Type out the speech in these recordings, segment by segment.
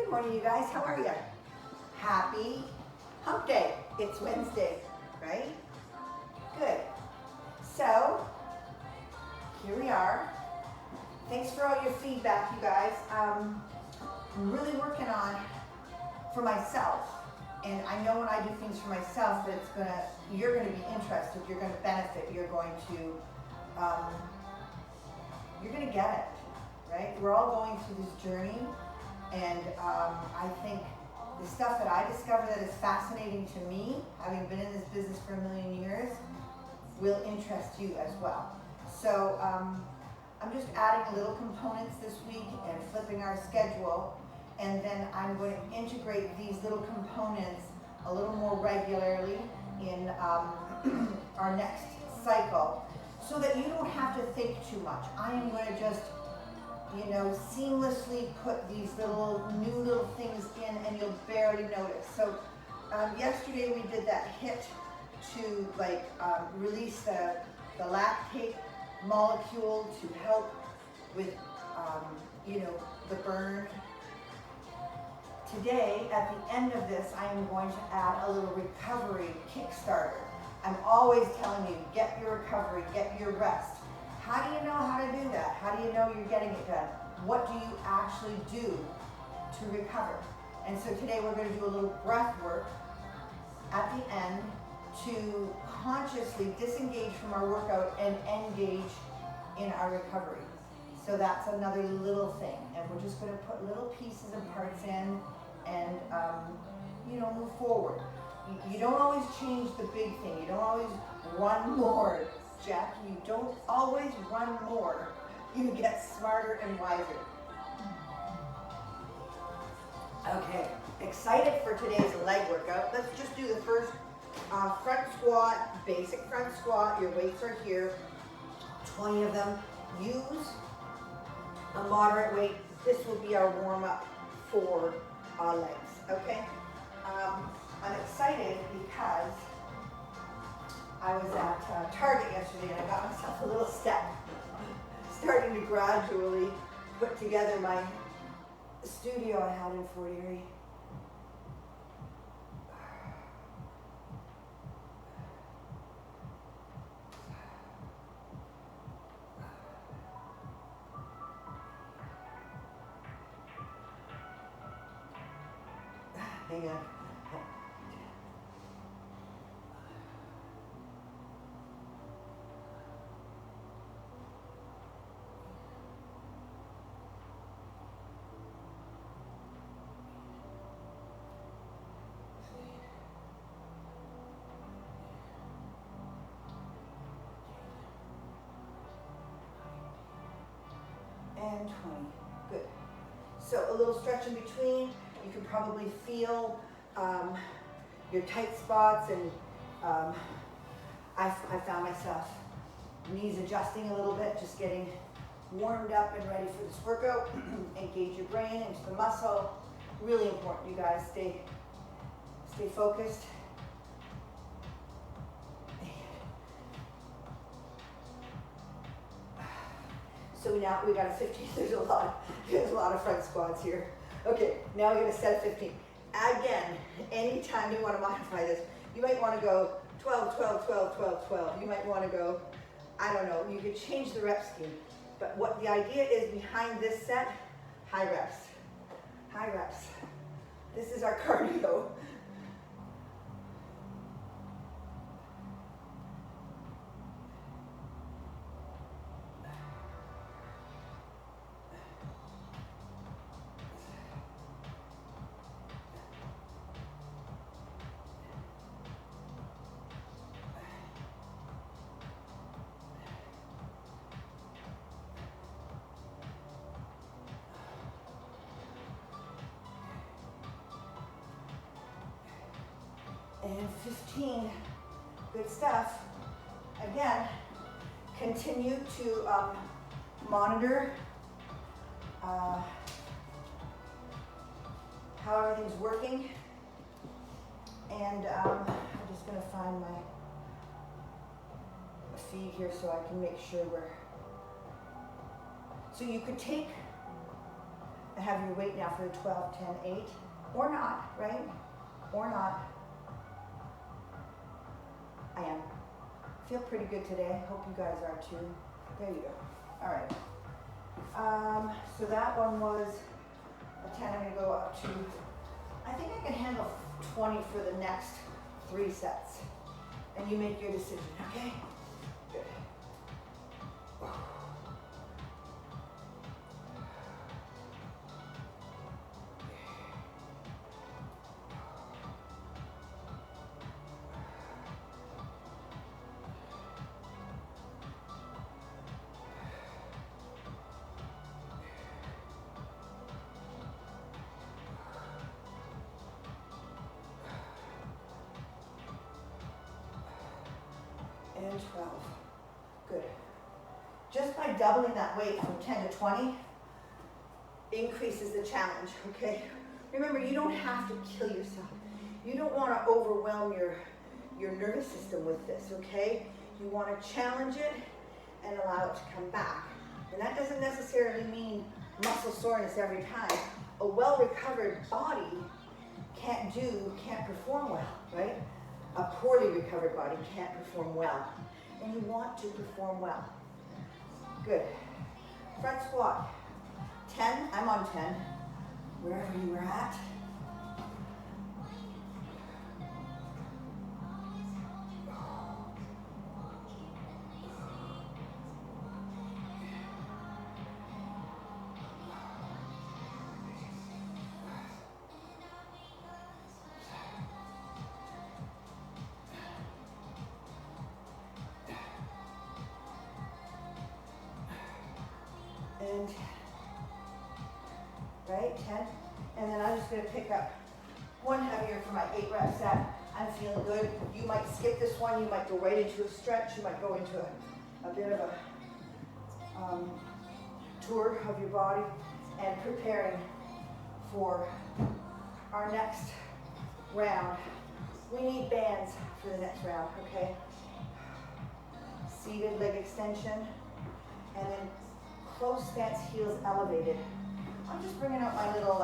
Good morning, you guys. How are you? Happy hump day. It's Wednesday, right? Good. So, here we are. Thanks for all your feedback, you guys. I'm really working on for myself. And I know when I do things for myself that you're gonna be interested, you're gonna benefit, you're gonna get it, right? We're all going through this journey, and I think the stuff that I discover that is fascinating to me, having been in this business for a million years, will interest you as well. So I'm just adding little components this week and flipping our schedule, and then I'm going to integrate these little components a little more regularly in our next cycle, so that you don't have to think too much. I am going to just, seamlessly put these new little things in, and you'll barely notice. So yesterday we did that hit to release the lactate molecule to help with the burn. Today, at the end of this, I am going to add a little recovery kickstarter. I'm always telling you, get your recovery, get your rest. How do you know how to do that? How do you know you're getting it done? What do you actually do to recover? And so today we're going to do a little breath work at the end to consciously disengage from our workout and engage in our recovery. So that's another little thing. And we're just going to put little pieces and parts in and, move forward. You don't always change the big thing. You don't always run more, Jack. You don't always run more. You get smarter and wiser. Okay, excited for today's leg workout. Let's just do the first front squat, basic front squat. Your weights are here, 20 of them. Use a moderate weight. This will be our warm-up for our legs, okay? I'm excited because I was at Target yesterday and I got myself a little step, starting to gradually put together my studio I had in Fort Erie. Hang on. And 20. Good. So a little stretch in between. You can probably feel your tight spots, and I found myself knees adjusting a little bit, just getting warmed up and ready for this workout. Engage your brain into the muscle. Really important, you guys. Stay focused. So now we got a 15. There's a lot of front squats here. Okay, now we're going to set a 15. Again, anytime you want to modify this, you might want to go 12, 12, 12, 12, 12. You might want to go, I don't know, you could change the rep scheme. But what the idea is behind this set, high reps. High reps. This is our cardio. And 15, good stuff. Again, continue to monitor how everything's working. And I'm just going to find my feed here so I can make sure so you could take have your weight now for the 12, 10, 8, or not, right? Or not. I am. Feel pretty good today. Hope you guys are too. There you go. All right. So that one was a 10. I'm going to go up to, I think I can handle 20 for the next 3 sets. And you make your decision, okay? Good. And 12. Good. Just by doubling that weight from 10 to 20 increases the challenge, okay? Remember, you don't have to kill yourself. You don't want to overwhelm your nervous system with this, okay? You want to challenge it and allow it to come back. And that doesn't necessarily mean muscle soreness every time. A well-recovered body can't perform well, right? A poorly recovered body can't perform well. And you want to perform well. Good. Front squat. 10, I'm on 10. Wherever you were at. And, right, 10. And then I'm just going to pick up one heavier for my 8-rep set. I'm feeling good. You might skip this one. You might go right into a stretch. You might go into a bit of a tour of your body and preparing for our next round. We need bands for the next round, okay? Seated leg extension. And then close stance, heels elevated. I'm just bringing out my little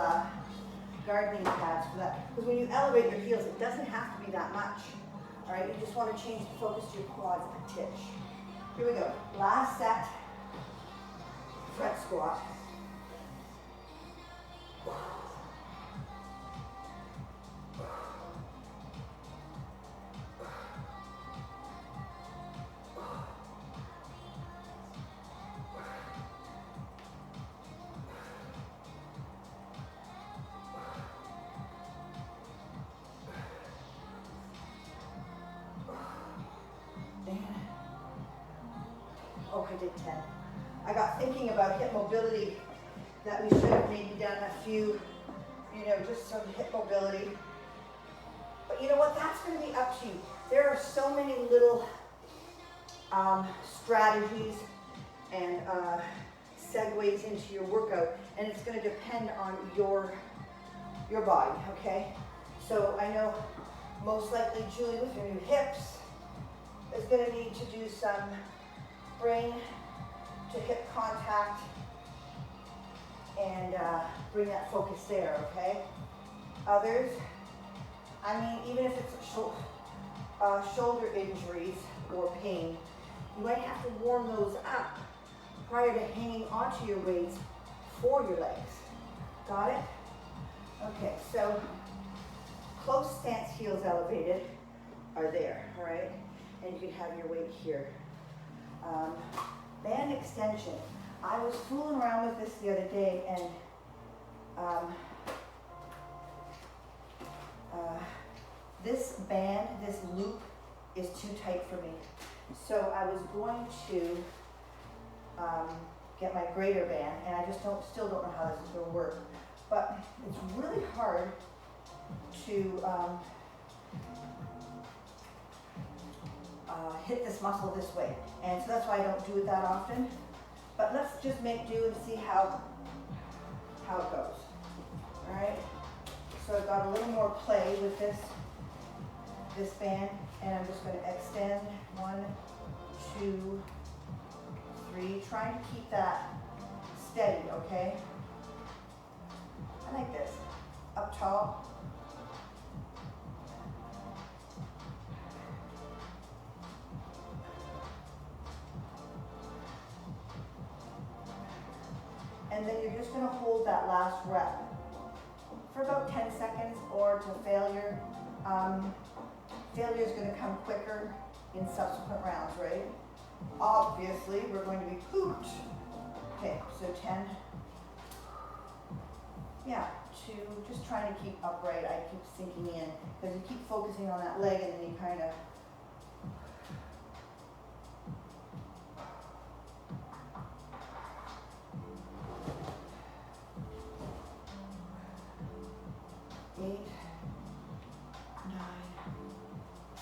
gardening pads for that. Because when you elevate your heels, it doesn't have to be that much. All right, you just want to change the focus to your quads a titch. Here we go. Last set, front squat. Oh, I did 10. I got thinking about hip mobility, that we should have maybe done a few, just some hip mobility. But you know what? That's going to be up to you. There are so many little strategies and segues into your workout, and it's going to depend on your body, okay? So I know most likely Julie with her new hips is going to need to do some brain to hip contact and bring that focus there, okay? Others, I mean, even if it's shoulder injuries or pain, you might have to warm those up prior to hanging onto your weights for your legs. Got it? Okay, so close stance, heels elevated are there, all right? And you can have your weight here. Band extension. I was fooling around with this the other day, and this band, this loop, is too tight for me. So I was going to get my greater band, and I just still don't know how this is going to work. But it's really hard to hit this muscle this way. And so that's why I don't do it that often. But let's just make do and see how it goes. All right. So I've got a little more play with this band, and I'm just going to extend 1, 2, 3, trying to keep that steady, okay? And then you're just gonna hold that last rep for about 10 seconds or to failure. Failure is gonna come quicker in subsequent rounds, right? Obviously, we're going to be pooped. Okay, so 10. Yeah, 2, just trying to keep upright. I keep sinking in because you keep focusing on that leg and then you kind of.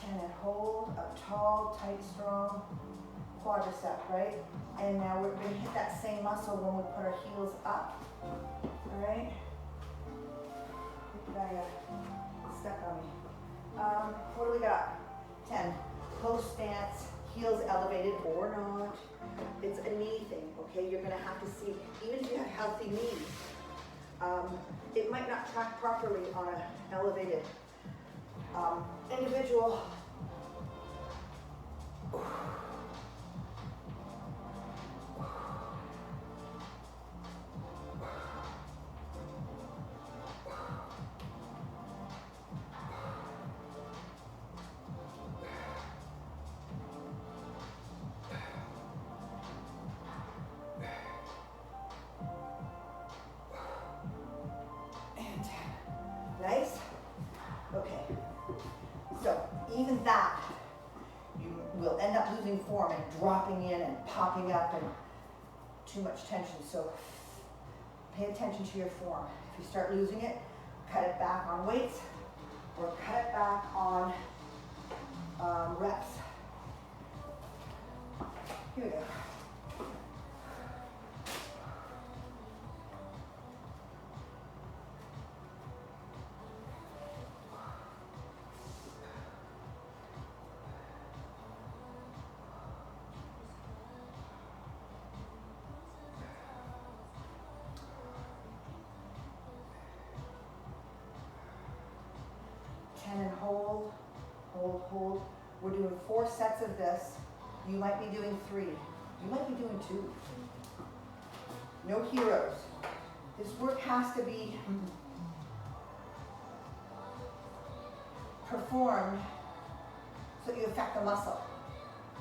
And hold up tall, tight, strong quadricep, right? And now we're going to hit that same muscle when we put our heels up, all right? That got stuck on me. What do we got? 10. Close stance, heels elevated or not. It's a knee thing, okay? You're going to have to see, even if you have healthy knees, it might not track properly on an elevated individual. And nice. Okay. So even that, you will end up losing form and dropping in and popping up and too much tension. So pay attention to your form. If you start losing it, cut it back on weights or cut it back on reps. Here we go. And hold, hold, hold. We're doing 4 sets of this. You might be doing 3. You might be doing 2. No heroes. This work has to be performed so that you affect the muscle.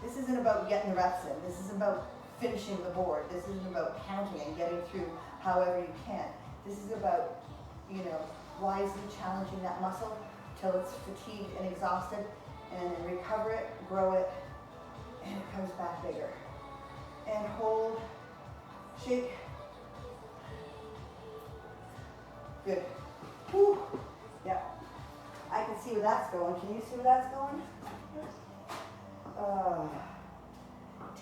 This isn't about getting the reps in. This isn't about finishing the board. This isn't about counting and getting through however you can. This is about, wisely challenging that muscle till it's fatigued and exhausted, and then recover it, grow it, and it comes back bigger. And hold, shake. Good. Whew. Yeah. I can see where that's going. Can you see where that's going?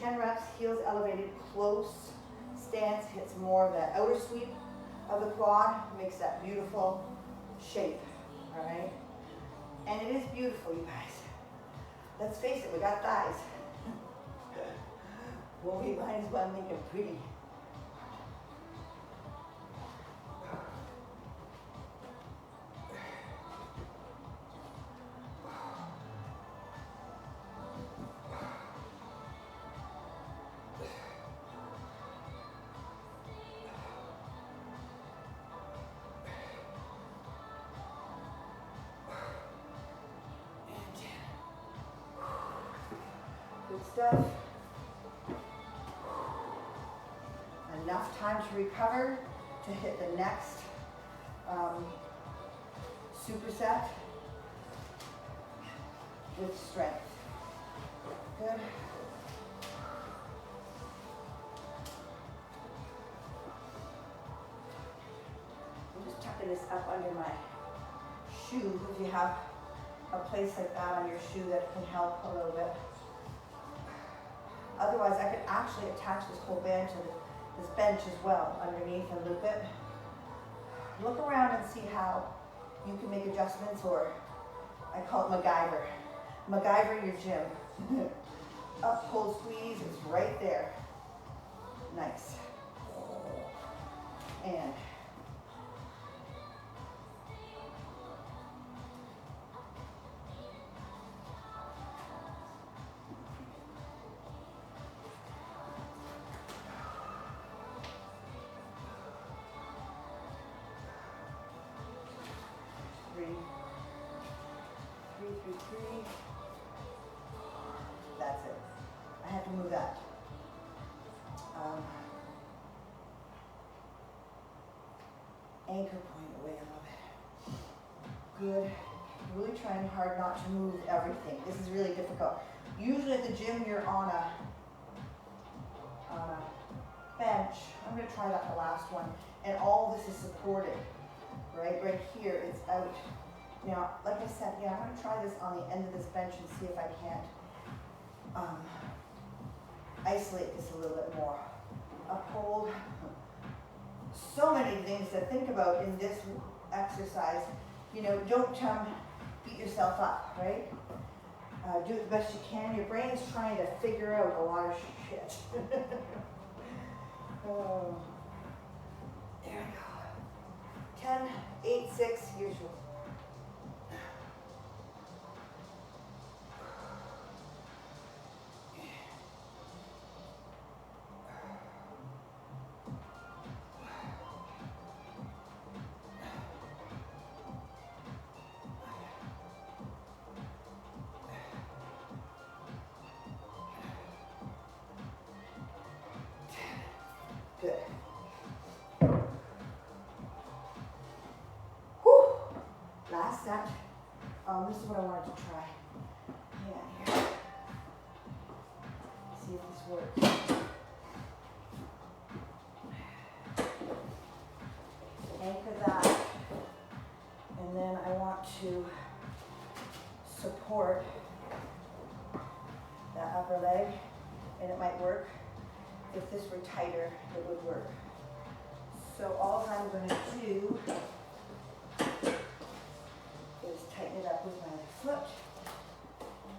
10 reps, heels elevated, close stance, hits more of that outer sweep of the quad, makes that beautiful shape, all right? And it is beautiful, you guys. Let's face it, we got thighs. Well, we might as well make them pretty. Good stuff. Enough time to recover to hit the next superset with strength. Good. I'm just tucking this up under my shoe if you have a place like that on your shoe that can help a little bit. Otherwise, I could actually attach this whole band to this bench as well underneath and loop it. Look around and see how you can make adjustments, or I call it MacGyver. MacGyver your gym. Up, pull, squeeze is right there. Nice. And 3. That's it. I have to move that. Anchor point away a little bit. Good. Really trying hard not to move everything. This is really difficult. Usually at the gym you're on a bench. I'm going to try that the last one. And all this is supported. Right here it's out. Now, like I said, yeah, I'm going to try this on the end of this bench and see if I can't isolate this a little bit more. Uphold. So many things to think about in this exercise. You know, don't beat yourself up, right? Do it the best you can. Your brain is trying to figure out a lot of shit. Oh. There we go. 10, 8, 6, usual. Good. Whew. Last set. This is what I wanted to try. Yeah, here. See if this works. Anchor that. And then I want to support that upper leg, and it might work. If this were tighter, it would work. So all I'm going to do is tighten it up with my foot,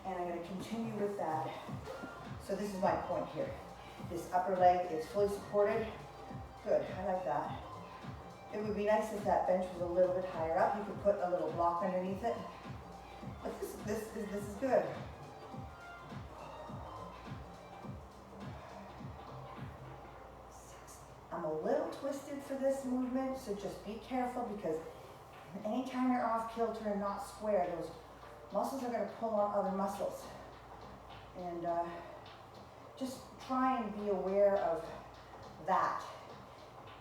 and I'm going to continue with that. So this is my point here. This upper leg is fully supported. Good, I like that. It would be nice if that bench was a little bit higher up. You could put a little block underneath it. But this is good. I'm a little twisted for this movement, so just be careful, because anytime you're off kilter and not square, those muscles are going to pull on other muscles. And just try and be aware of that,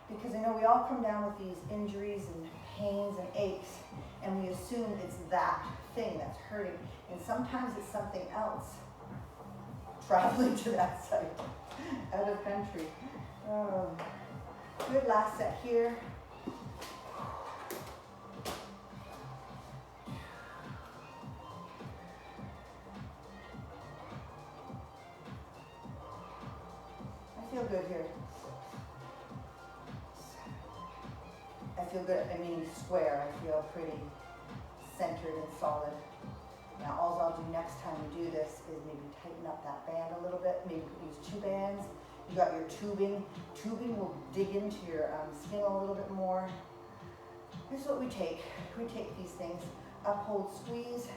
because I know we all come down with these injuries and pains and aches, and we assume it's that thing that's hurting, and sometimes it's something else. Traveling to that site, out of country. Good, last set here. I feel good here. I feel good, I mean square. I feel pretty centered and solid. Now all I'll do next time we do this is maybe tighten up that band a little bit, maybe use 2 bands. You got your tubing. Tubing will dig into your skin a little bit more. Here's what we take. We take these things, uphold, squeeze,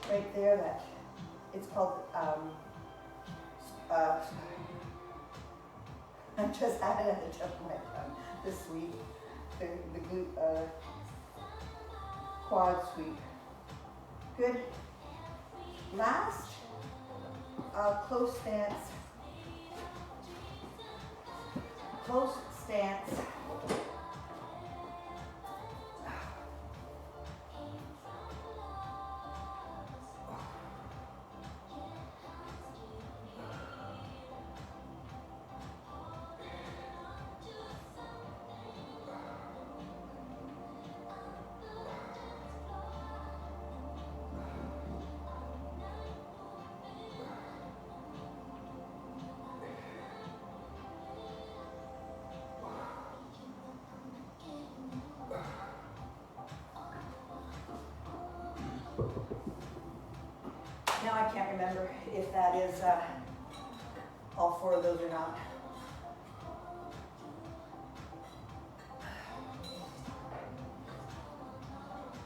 right there. That it's called. I just had it at the tip of my tongue. The sweep, the glute, quad sweep. Good. Last, close stance. Close stance. Now I can't remember if that is all 4 of those or not.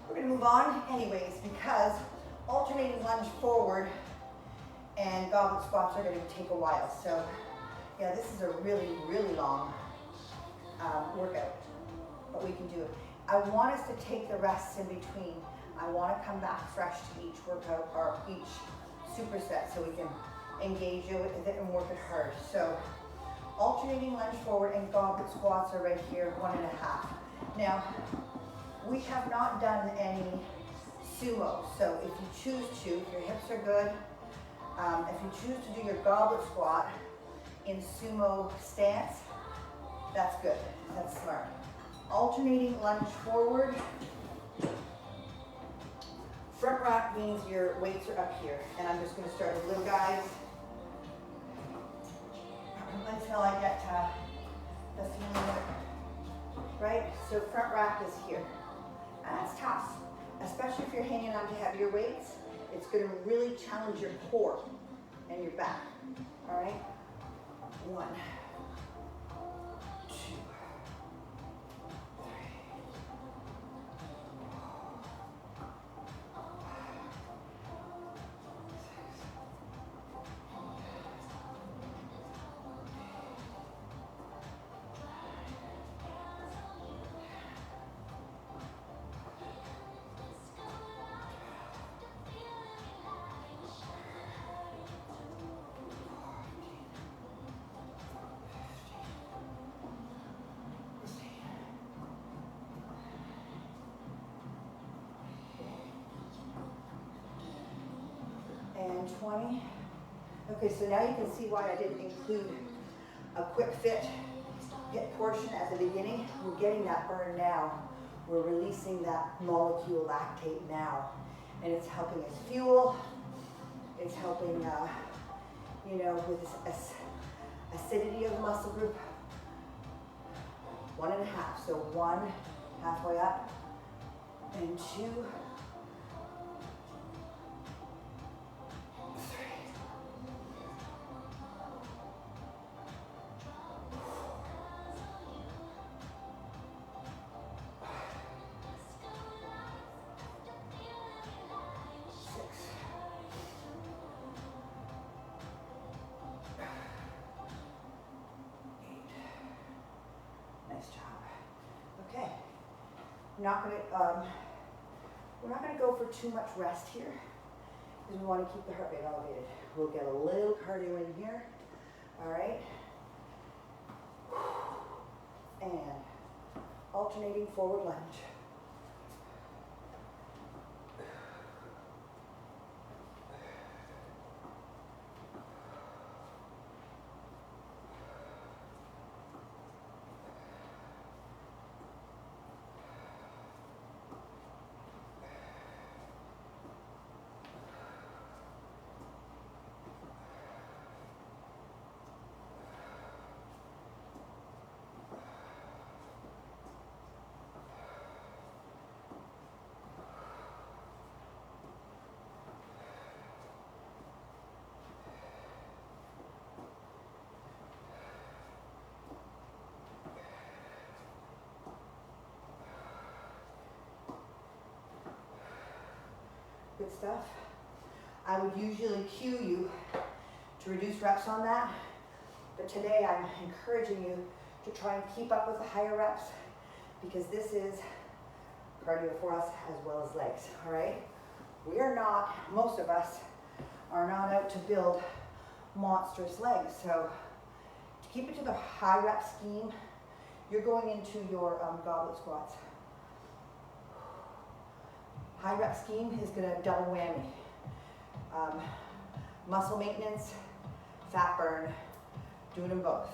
We're going to move on anyways, because alternating lunge forward and goblet squats are going to take a while. So yeah, this is a really, really long workout, but we can do it. I want us to take the rests in between. I want to come back fresh to each workout or each superset so we can engage it with it and work it hard. So alternating lunge forward and goblet squats are right here, 1.5. Now, we have not done any sumo, so if you choose to, if your hips are good, if you choose to do your goblet squat in sumo stance, that's good, that's smart. Alternating lunge forward. Front rack means your weights are up here, and I'm just going to start with little guys until I get the feeling of it, right? So front rack is here, and that's tough, especially if you're hanging on to heavier weights. It's going to really challenge your core and your back, all right? 1, 2, 3, 20. Okay, so now you can see why I didn't include a quick fit hip portion at the beginning. We're getting that burn now. We're releasing that molecule lactate now. And it's helping us fuel. It's helping, you know, with this acidity of the muscle group. 1.5, so 1, halfway up, and 2, we're not going to go for too much rest here because we want to keep the heart rate elevated. We'll get a little cardio in here. All right. And alternating forward lunge. Good stuff. I would usually cue you to reduce reps on that, but today I'm encouraging you to try and keep up with the higher reps because this is cardio for us as well as legs, all right? We are not, most of us are not out to build monstrous legs, so to keep it to the high rep scheme, you're going into your goblet squats. High rep scheme is going to double whammy. Muscle maintenance, fat burn, doing them both.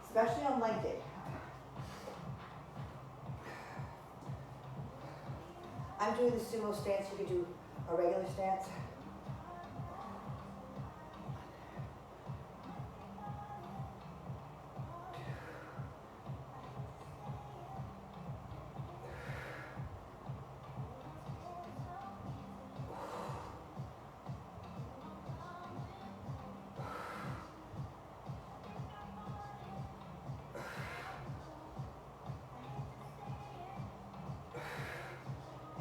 Especially on leg day. I'm doing the sumo stance, you can do a regular stance.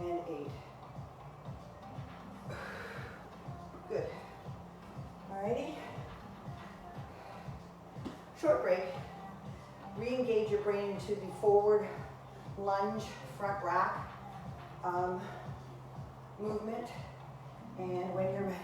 And 8. Good. Alrighty. Short break. Re-engage your brain into the forward lunge, front rack movement, and when you're ready.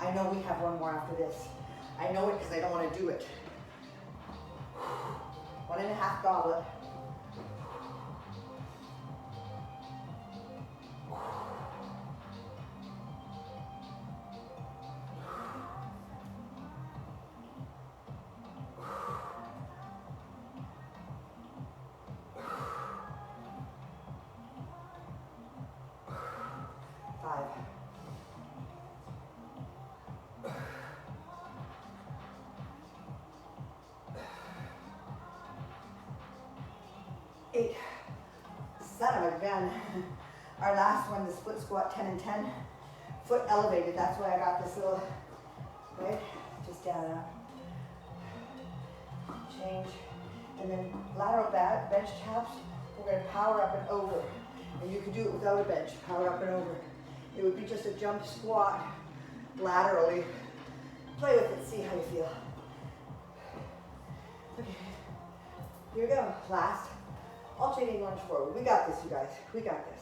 I know we have one more after this. I know it because I don't want to do it. 1.5 goblet. Son of a gun. Our last one, the split squat 10 and 10, foot elevated. That's why I got this little, right? Just down and up. Change. And then lateral bench taps, we're going to power up and over. And you can do it without a bench, power up and over. It would be just a jump squat laterally. Play with it, see how you feel. Okay. Here we go. Last. Alternating lunge forward. We got this, you guys. We got this.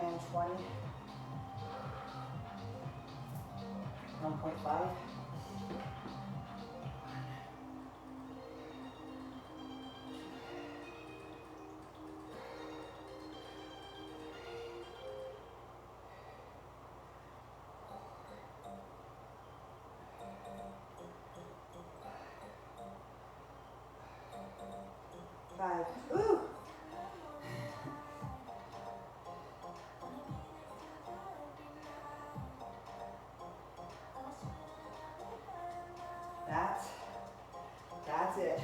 And 20. 1.5. Five. Ooh. That's it.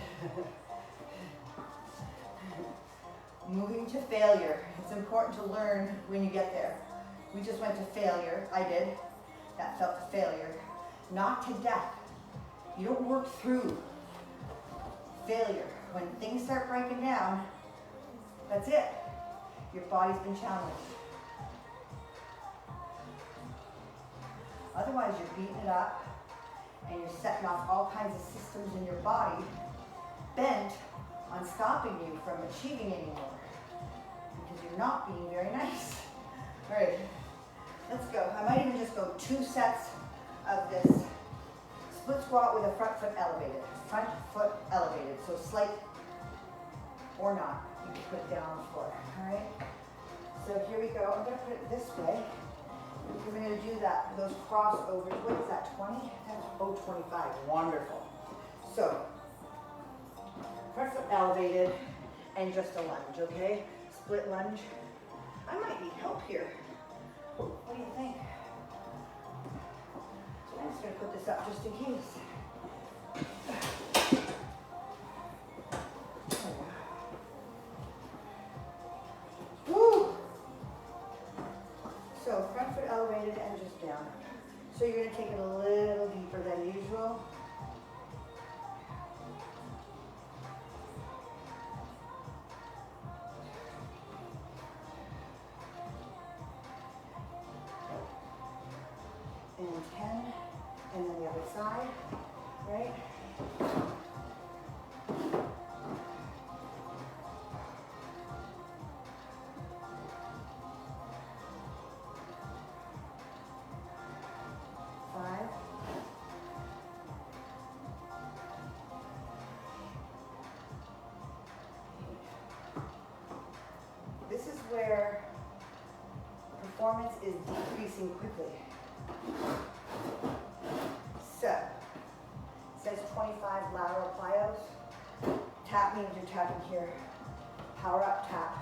Moving to failure. It's important to learn when you get there. We just went to failure. I did. That felt failure. Not to death. You don't work through failure. When things start breaking down, that's it. Your body's been challenged. Otherwise, you're beating it up and you're setting off all kinds of systems in your body bent on stopping you from achieving anymore because you're not being very nice. All right, let's go. I might even just go 2 sets of this split squat with a front foot elevated. Front foot elevated, so slight or not. You can put it down on the floor, all right? So here we go. I'm gonna put it this way. We're going to do those crossovers. What is that, 20? That's 25. Wonderful. So, front foot elevated and just a lunge, okay? Split lunge. I might need help here. What do you think? So I'm just going to put this up just in case. Woo! So front foot elevated and just down. So you're going to take it a little deeper than usual. right side, right? Five. This is where performance is decreasing quickly. So, it says 25 lateral plyos. Tap means you're tapping here. Power up, tap.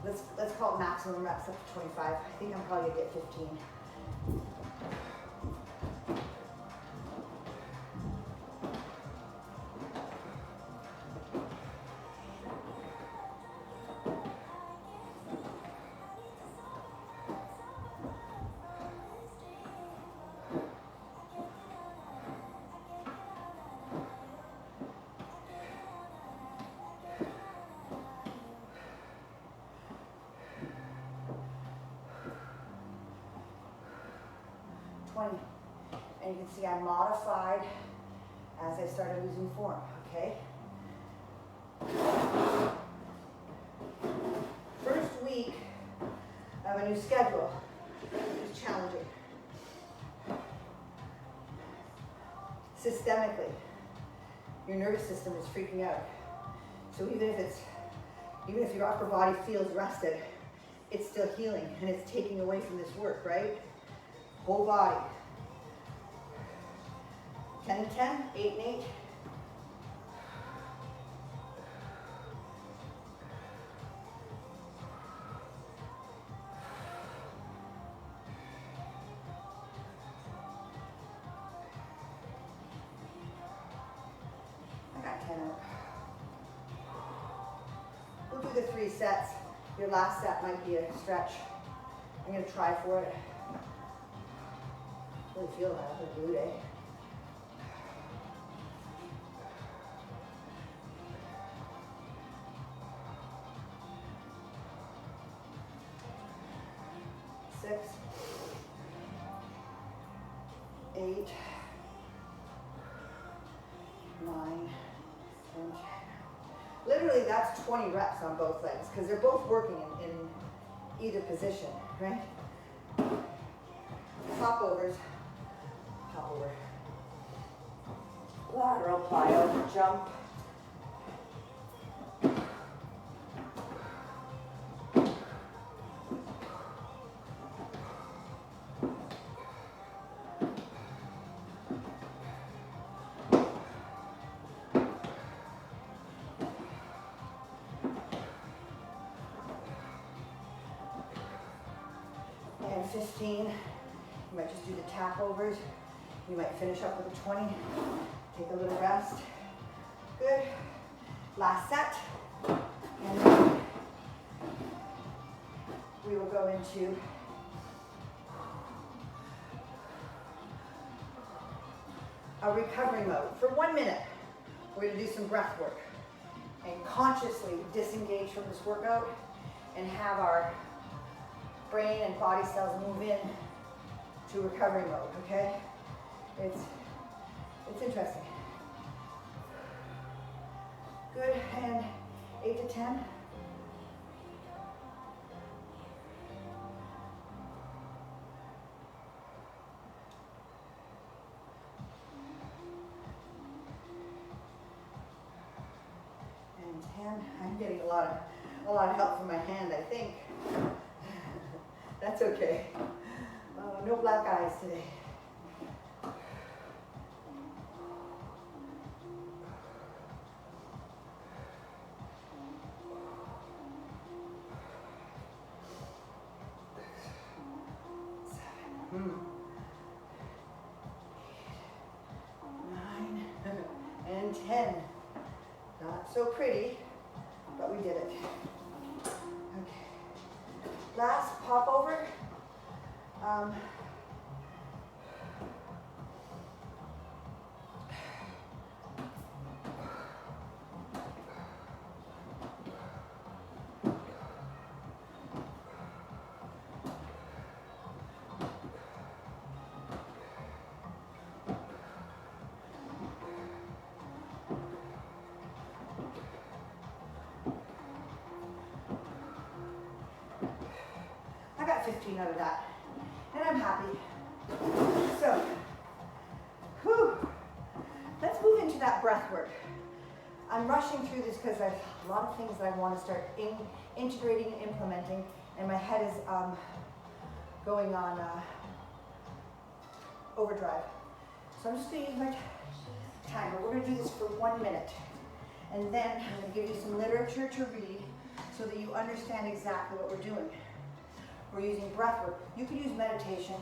Let's call it maximum reps up to 25. I think I'm probably gonna get 15. And you can see I modified as I started losing form, okay? First week of a new schedule is challenging. Systemically, your nervous system is freaking out. So even if your upper body feels rested, it's still healing and it's taking away from this work, right? Whole body. 10 and 10, 8 and 8. I got 10 out. We'll do the 3 sets. Your last set might be a stretch. I'm going to try for it. Really feel that for glute, eh? Six, 8, 9, and 10. Literally, that's 20 reps on both legs because they're both working in either position, right? Hop overs, hop over. Lateral plyo, jump. And 15, you might just do the tap overs. You might finish up with a 20, take a little rest. Good. Last set. And then we will go into a recovery mode. For 1 minute, we're gonna do some breath work and consciously disengage from this workout and have our brain and body cells move in to recovery mode, okay? It's interesting. Good, and 8 to 10. And 10. I'm getting a lot of help from my hand, I think. That's okay. No black eyes today. Seven, 8, 9, and 10. Not so pretty, but we did it. Okay. Last pop over. got 15 out of that. And I'm happy. So, whew. Let's move into that breath work. I'm rushing through this because there's a lot of things that I want to start integrating and implementing, and my head is going on overdrive. So I'm just going to use my timer. We're going to do this for 1 minute. And then I'm going to give you some literature to read so that you understand exactly what we're doing. We're using breath work. You can use meditation.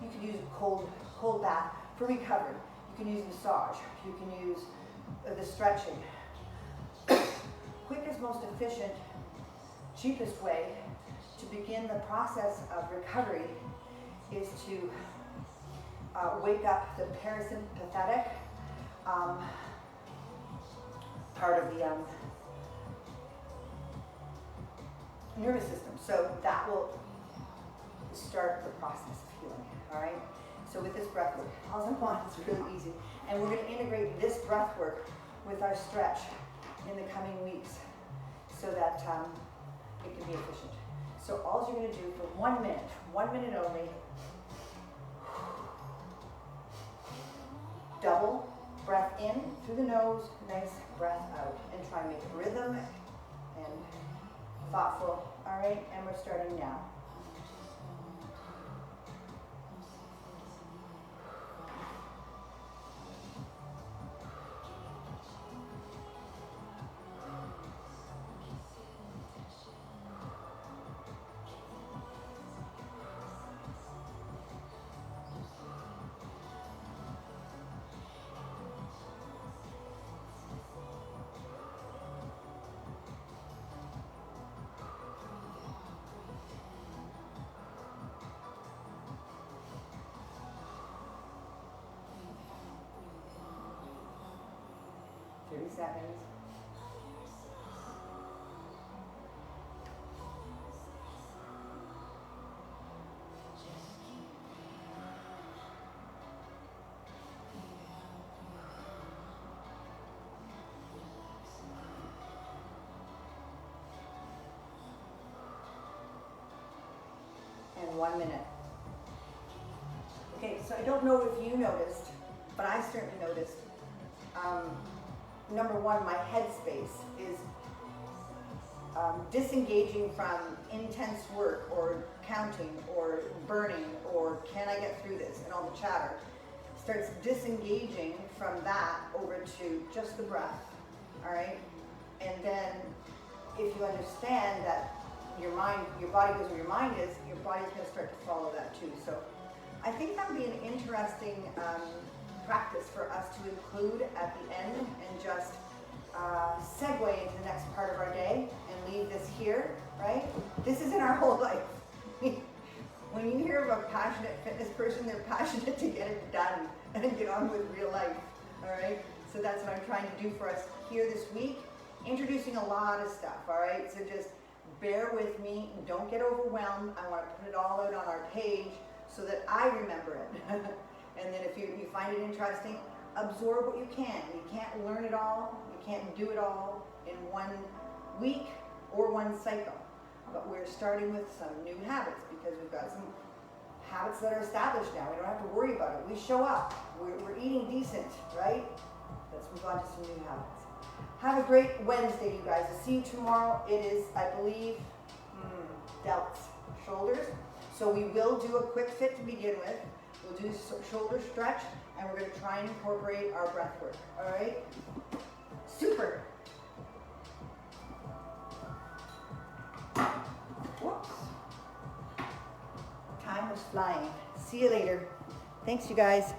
You can use a cold bath for recovery. You can use massage. You can use the stretching. Quickest, most efficient, cheapest way to begin the process of recovery is to wake up the parasympathetic part of the nervous system. So that will start the process of healing, all right? So with this breath work, all I want is really easy. And we're going to integrate this breath work with our stretch in the coming weeks so that it can be efficient. So all you're going to do for 1 minute, 1 minute only, double breath in through the nose, nice breath out, and try and make it rhythmic and thoughtful. All right, and we're starting now. Seconds. And 1 minute. Okay, so I don't know if you noticed, but I certainly noticed. Number one, my headspace is disengaging from intense work or counting or burning or can I get through this and all the chatter. Starts disengaging from that over to just the breath, all right? And then if you understand that your body goes where your mind is, your body's going to start to follow that too. So I think that would be an interesting practice for us to include at the end and just segue into the next part of our day and leave this here, right? This is in our whole life. When you hear of a passionate fitness person, they're passionate to get it done and get on with real life, all right? So that's what I'm trying to do for us here this week, introducing a lot of stuff, all right? So just bear with me, don't get overwhelmed. I want to put it all out on our page so that I remember it. And then if you find it interesting, absorb what you can. You can't learn it all. You can't do it all in 1 week or 1 cycle. But we're starting with some new habits because we've got some habits that are established now. We don't have to worry about it. We show up. We're eating decent, right? Let's move on to some new habits. Have a great Wednesday, you guys. I'll see you tomorrow. It is, I believe, delts, shoulders. So we will do a quick fit to begin with. We'll do shoulder stretch, and we're going to try and incorporate our breath work. All right? Super. Whoops. Time was flying. See you later. Thanks, you guys.